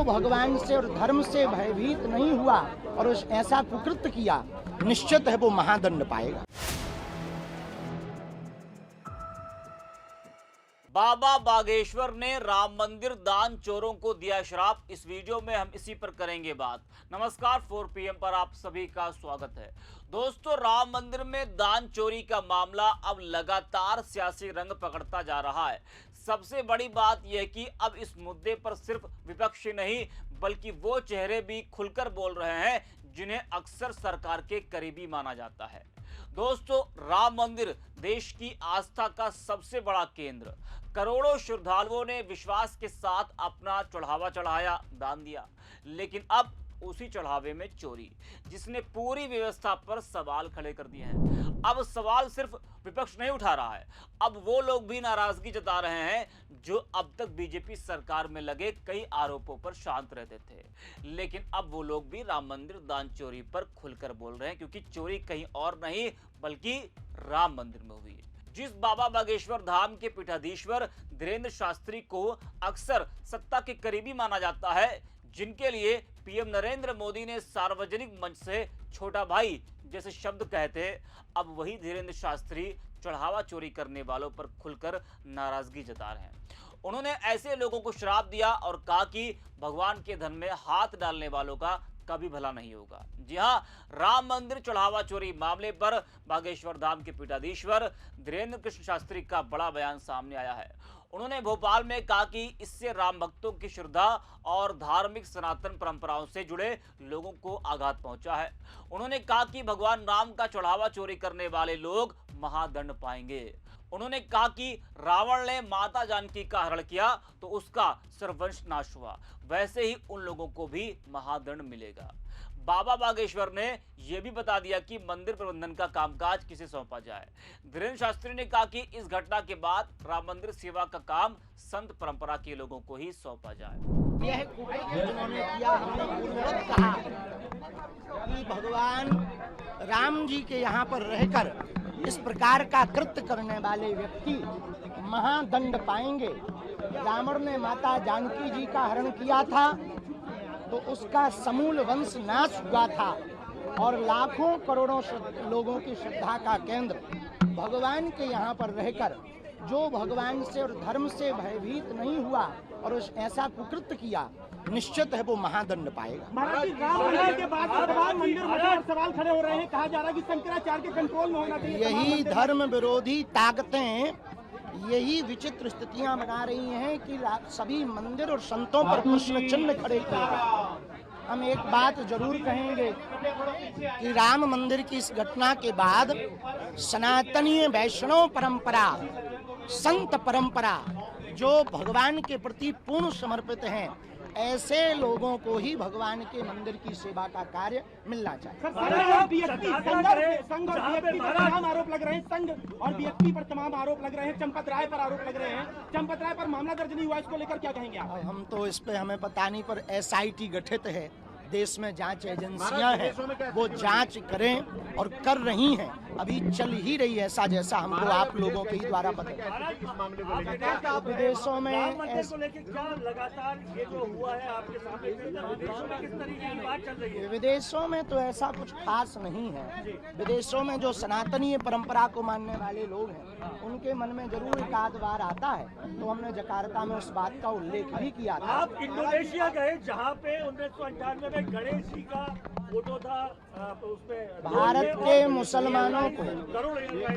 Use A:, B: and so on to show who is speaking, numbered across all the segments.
A: जो भगवान से और धर्म से भयभीत नहीं हुआ और ऐसा कुकृत्य किया, निश्चित है वो महादंड पाएगा।
B: बाबा बागेश्वर ने राम मंदिर दान चोरों को दिया श्राप। इस वीडियो में हम इसी पर करेंगे बात। नमस्कार, 4 PM पर आप सभी का स्वागत है। दोस्तों, राम मंदिर में दान चोरी का मामला अब लगातार सियासी रंग पकड़ता जा रहा है। सबसे बड़ी बात यह कि अब इस मुद्दे पर सिर्फ विपक्ष ही नहीं बल्कि वो चेहरे भी खुलकर बोल रहे हैं जिन्हें अक्सर सरकार के करीबी माना जाता है। दोस्तों, राम मंदिर देश की आस्था का सबसे बड़ा केंद्र। करोड़ों श्रद्धालुओं ने विश्वास के साथ अपना चढ़ावा चढ़ाया, दान दिया, लेकिन अब उसी चढ़ावे में चोरी, जिसने पूरी व्यवस्था पर सवाल खड़े कर दिए हैं। अब सवाल सिर्फ विपक्ष नहीं उठा रहा है, अब वो लोग भी नाराजगी जता रहे हैं जो अब तक बीजेपी सरकार में लगे कई आरोपों पर शांत रहते थे। लेकिन अब वो लोग भी राम मंदिर दान चोरी पर खुलकर बोल रहे हैं, क्योंकि चोरी कहीं और नहीं बल्कि राम मंदिर में हुई है। जिस बाबा बागेश्वर धाम के पीठाधीश्वर धीरेन्द्र शास्त्री को अक्सर सत्ता के करीबी माना जाता है, जिनके लिए पीएम नरेंद्र मोदी ने सार्वजनिक मंच से छोटा भाई जैसे शब्द कहते, अब वही धीरेन्द्र शास्त्री चढ़ावा चोरी करने वालों पर खुलकर नाराजगी जता रहे हैं। उन्होंने ऐसे लोगों को श्राप दिया और कहा कि भगवान के धन में हाथ डालने वालों का कभी भला नहीं होगा। जी हां, राम मंदिर चढ़ावा चोरी मामले पर बागेश्वर धाम के पीठाधीश्वर धीरेन्द्र कृष्ण शास्त्री का बड़ा बयान सामने आया है। उन्होंने भोपाल में कहा कि इससे राम भक्तों की श्रद्धा और धार्मिक सनातन परंपराओं से जुड़े लोगों को आघात पहुंचा है। उन्होंने कहा कि भगवान राम का चढ़ावा चोरी करने वाले लोग महादंड पाएंगे। उन्होंने कहा कि रावण ने माता जानकी का हरण किया तो उसका सर्वंश नाश हुआ, वैसे ही उन लोगों को भी महादंड मिलेगा। बाबा बागेश्वर ने यह भी बता दिया कि मंदिर प्रबंधन का कामकाज किसे सौंपा जाए। धीरेन्द्र शास्त्री ने कहा कि इस घटना के बाद राम मंदिर सेवा का काम संत परंपरा के लोगों को ही सौंपा जाए।
A: यह कुकृत्य जिन्होंने किया, हमने पूर्ववत कहा कि भगवान राम जी के यहाँ पर रहकर इस प्रकार का कृत्य करने वाले व्यक्ति महादंड पाएंगे। रावण ने माता जानकी जी का हरण किया था तो उसका समूल वंश नाश हुआ था और लाखों करोड़ों लोगों की श्रद्धा का केंद्र भगवान के यहाँ पर रहकर जो भगवान से और धर्म से भयभीत नहीं हुआ और ऐसा कुकृत्य किया, निश्चित है वो महादंड पाएगा।
C: महाराज जी, राम मंदिर के बाद भगवान मंदिर में सवाल खड़े हो रहे हैं, कहा जा रहा है कि शंकराचार्य के कंट्रोल में होना चाहिए।
A: यही धर्म विरोधी ताकतें यही विचित्र स्थितियां बना रही हैं कि सभी मंदिर और संतों पर प्रश्न चिन्ह खड़े किए गए। हम एक बात जरूर कहेंगे कि राम मंदिर की इस घटना के बाद सनातनीय वैष्णव परंपरा, संत परंपरा जो भगवान के प्रति पूर्ण समर्पित हैं, ऐसे लोगों को ही भगवान के मंदिर की सेवा का कार्य मिलना चाहिए।
C: संघ और बीएसपी पर तमाम आरोप लग रहे हैं, संघ और बीएसपी पर तमाम आरोप लग रहे हैं, चंपत राय पर आरोप लग रहे हैं। चंपत राय पर मामला दर्ज नहीं हुआ, इसको लेकर क्या कहेंगे आप?
A: हम तो इस पे हमें पता नहीं, पर SIT गठित है, देश में जांच एजेंसियां हैं, वो जांच करें और कर रही हैं, अभी चल ही रही है, ऐसा जैसा हमको आप लोगों के ही द्वारा पता। विदेशों में
C: लगातार ये जो हुआ है आपके सामने, विदेशों में किस तरीके की बात चल रही है?
A: विदेशों में तो ऐसा कुछ खास नहीं है। विदेशों में जो सनातनीय परंपरा को मानने वाले लोग हैं, उनके मन में जरूर एक आध बार आता है, तो हमने जकार्ता में उस बात का उल्लेख भी किया था।
C: आप इंडोनेशिया गए, जहाँ पे 1998 में गणेश जी का फोटो था, उसपे
A: भारत के मुसलमानों को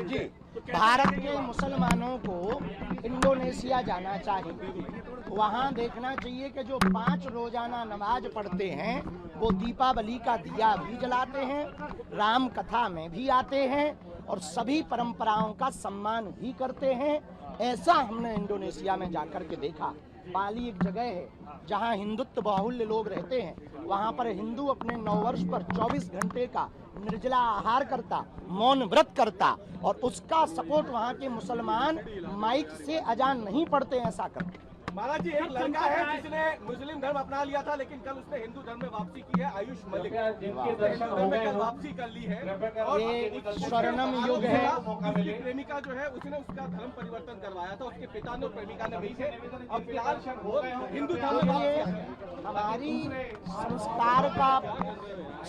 A: जी भारत के मुसलमानों को इंडोनेशिया जाना चाहिए। वहाँ देखना चाहिए कि जो 5 रोजाना नमाज पढ़ते हैं वो दीपावली का दिया भी जलाते हैं, राम कथा में भी आते हैं और सभी परंपराओं का सम्मान भी करते हैं। ऐसा हमने इंडोनेशिया में जाकर के देखा। बाली एक जगह है जहाँ हिंदुत्व बाहुल्य लोग रहते हैं, वहाँ पर हिंदू अपने नववर्ष पर 24 घंटे का निर्जला आहार करता, मौन व्रत करता और उसका सपोर्ट वहाँ के मुसलमान माइक से अजान नहीं पढ़ते, ऐसा करते।
D: महाराज जी, एक लड़का है जिसने मुस्लिम धर्म अपना लिया था, लेकिन कल उसने हिंदू धर्म में वापसी की है। आयुष मलिक हिंदू धर्म में कल वापसी कर ली है और
A: ये स्वर्णिम युग है।
D: उसकी प्रेमिका जो है उसने उसका धर्म परिवर्तन करवाया था, उसके पिता ने और प्रेमिका ने मिलकर अब प्यार हो हिंदू धर्म में वापसी किया है।
A: हमारी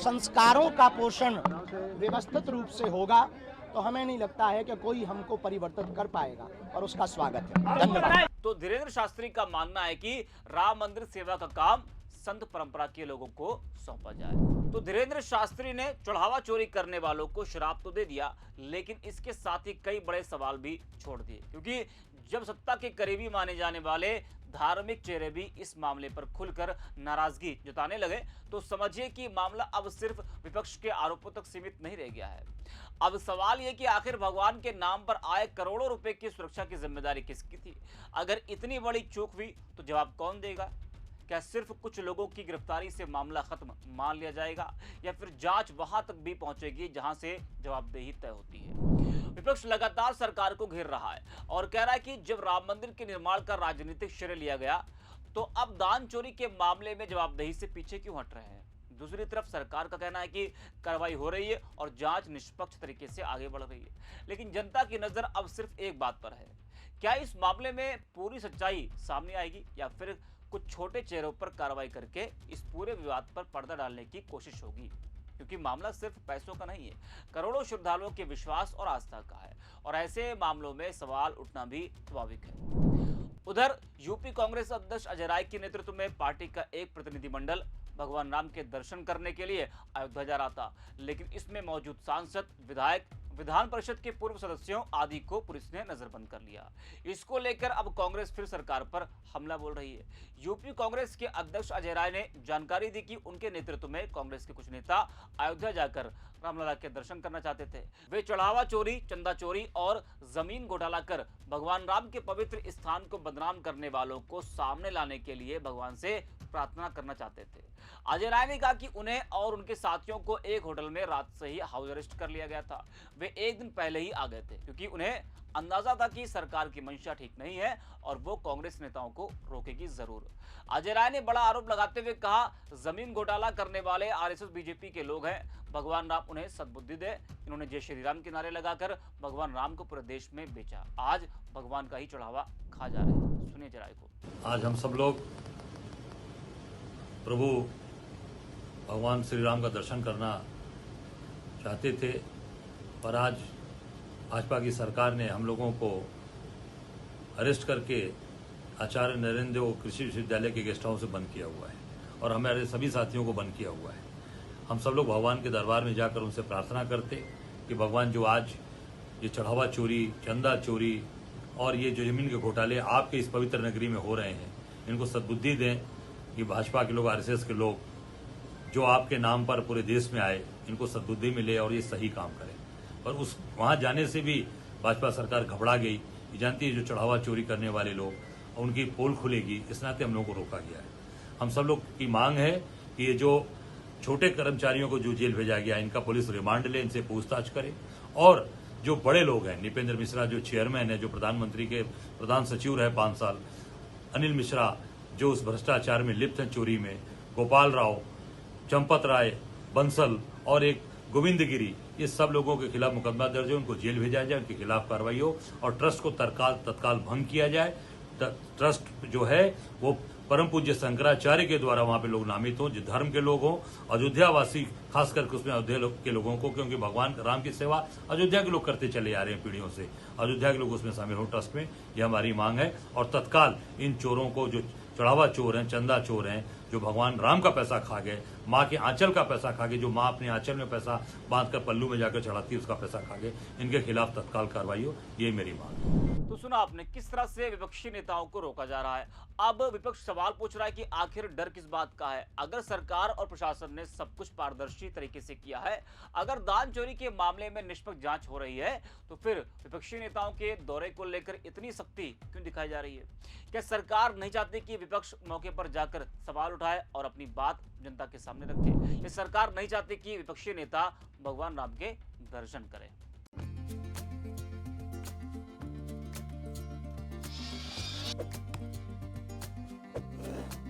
A: संस्कारों का पोषण व्यवस्थित रूप से होगा तो हमें नहीं लगता है कि कोई हमको परिवर्तित कर पाएगा, और उसका स्वागत है। धन्यवाद।
B: तो धीरेन्द्र शास्त्री का मानना है कि राम मंदिर सेवा का काम संत परंपरा के लोगों को सौंपा जाए। तो धीरेन्द्र शास्त्री ने चढ़ावा चोरी करने वालों को श्राप तो दे दिया, लेकिन इसके साथ ही कई बड़े सवाल भी छोड़ दिए, क्योंकि जब सत्ता के करीबी माने जाने वाले धार्मिक चेहरे भी इस मामले पर खुलकर नाराजगी जताने लगे, तो समझिए कि मामला अब सिर्फ विपक्ष के आरोपों तक सीमित नहीं रह गया है। अब सवाल यह कि आखिर भगवान के नाम पर आए करोड़ों रुपए की सुरक्षा की जिम्मेदारी किसकी थी? अगर इतनी बड़ी चूक हुई तो जवाब कौन देगा? क्या सिर्फ कुछ लोगों की गिरफ्तारी से मामला खत्म मान लिया जाएगा, या फिर जांच वहां तक भी पहुंचेगी जहां से जवाबदेही तय होती है? विपक्ष लगातार सरकार को घेर रहा है और कह रहा है कि जब राम मंदिर के निर्माण का राजनीतिक श्रेय लिया गया तो अब दान चोरी के मामले में जवाबदेही से पीछे क्यों हट रहे हैं? दूसरी तरफ सरकार का कहना है कि कार्रवाई हो रही है और जांच निष्पक्ष तरीके से आगे बढ़ रही है। लेकिन जनता की नजर अब सिर्फ एक बात पर है, क्या इस मामले में पूरी सच्चाई सामने आएगी, या फिर कुछ छोटे चेहरों पर कार्रवाई करके इस पूरे विवाद पर पर्दा डालने की कोशिश होगी? क्योंकि मामला सिर्फ पैसों का नहीं है, करोड़ों श्रद्धालुओं के विश्वास और आस्था का है, और ऐसे मामलों में सवाल उठना भी स्वाभाविक है। उधर यूपी कांग्रेस अध्यक्ष अजय राय के नेतृत्व में पार्टी का एक प्रतिनिधिमंडल भगवान राम के दर्शन करने के लिए अयोध्या जा रहा था, लेकिन इसमें मौजूद सांसद, विधायक, विधान परिषद के पूर्व सदस्यों आदि को पुलिस ने नजरबंद कर लिया। इसको लेकर अब कांग्रेस फिर सरकार पर हमला बोल रही है। यूपी कांग्रेस के अध्यक्ष अजय राय ने जानकारी दी कि उनके नेतृत्व में कांग्रेस के कुछ नेता अयोध्या जाकर रामलला के दर्शन करना चाहते थे। वे चढ़ावा चोरी, चंदा चोरी और जमीन घोटाला कर भगवान राम के पवित्र स्थान को बदनाम करने वालों को सामने लाने के लिए भगवान से प्रार्थना करना चाहते थे। अजय राय ने कहा कि उन्हें और उनके साथियों को एक होटल में रात से ही हाउस अरेस्ट कर लिया गया था। वे एक दिन पहले ही आ गए थे, क्योंकि उन्हें अंदाजा था कि सरकार की मंशा ठीक नहीं है और वो कांग्रेस नेताओं को रोकेगी जरूर। अजय राय ने बड़ा आरोप लगाते हुए कहा, जमीन घोटाला करने वाले आरएसएस बीजेपी के लोग हैं, भगवान राम उन्हें सद्बुद्धि दे। इन्होंने जय श्री राम के नारे लगाकर भगवान राम को पूरे देश में बेचा। आज भगवान का ही चढ़ावा खा जा रहे हैं। सुनिए जरा को।
E: आज हम सब लोग प्रभु भगवान श्री राम का दर्शन करना चाहते थे, पर आज भाजपा की सरकार ने हम लोगों को अरेस्ट करके आचार्य नरेंद्र देव कृषि विश्वविद्यालय के गेस्ट हाउस से बंद किया हुआ है और हमारे सभी साथियों को बंद किया हुआ है। हम सब लोग भगवान के दरबार में जाकर उनसे प्रार्थना करते कि भगवान जो आज ये चढ़ावा चोरी, चंदा चोरी और ये जो जमीन के घोटाले आपके इस पवित्र नगरी में हो रहे हैं, इनको सद्बुद्धि दें कि भाजपा के लोग, आरएसएस के लोग जो आपके नाम पर पूरे देश में आए, इनको सद्बुद्धि मिले और ये सही काम करें। पर उस वहां जाने से भी भाजपा सरकार घबरा गई। ये जानती है जो चढ़ावा चोरी करने वाले लोग, उनकी पोल खुलेगी, इस नाते हम लोगों को रोका गया है। हम सब लोग की मांग है कि ये जो छोटे कर्मचारियों को जो जेल भेजा गया, इनका पुलिस रिमांड ले, इनसे पूछताछ करे, और जो बड़े लोग हैं, निपेंद्र मिश्रा जो चेयरमैन है, जो प्रधानमंत्री के प्रधान सचिव रहे 5 साल, अनिल मिश्रा जो उस भ्रष्टाचार में लिप्त हैं, चोरी में, गोपाल राव, चंपत राय, बंसल और एक गोविंद गिरी, ये सब लोगों के खिलाफ मुकदमा दर्ज हो, उनको जेल भेजा जाए, उनके खिलाफ कार्रवाई हो और ट्रस्ट को तत्काल भंग किया जाए। ट्रस्ट जो है वो परम पूज्य शंकराचार्य के द्वारा वहां पे लोग नामित हों, जो धर्म के लोग हों, अयोध्या वासी खास करके उसमें अयोध्या के लोगों को, क्योंकि भगवान राम की सेवा अयोध्या के लोग करते चले आ रहे हैं पीढ़ियों से, अयोध्या के लोग उसमें शामिल हो ट्रस्ट में, यह हमारी मांग है। और तत्काल इन चोरों को, जो चढ़ावा चोर हैं, चंदा चोर हैं, जो भगवान राम का पैसा खा गए, माँ के आंचल का पैसा खा गए, जो माँ अपने आंचल में पैसा बांधकर पल्लू में जाकर चढ़ाती है, उसका पैसा खा गए, इनके खिलाफ तत्काल कार्रवाई हो, ये मेरी मांग है।
B: तो सुना आपने किस तरह से विपक्षी नेताओं को रोका जा रहा है। अब विपक्ष सवाल पूछ रहा है कि आखिर डर किस बात का है? अगर सरकार और प्रशासन ने सब कुछ पारदर्शी तरीके से किया है, अगर दान चोरी के मामले में निष्पक्ष जांच हो रही है, तो फिर विपक्षी नेताओं के दौरे को लेकर इतनी सख्ती क्यों दिखाई जा रही है? क्या सरकार नहीं चाहती कि विपक्ष मौके पर जाकर सवाल उठाए और अपनी बात जनता के सामने रखे? ये सरकार नहीं चाहती कि विपक्षी नेता भगवान राम के दर्शन करें?
A: है।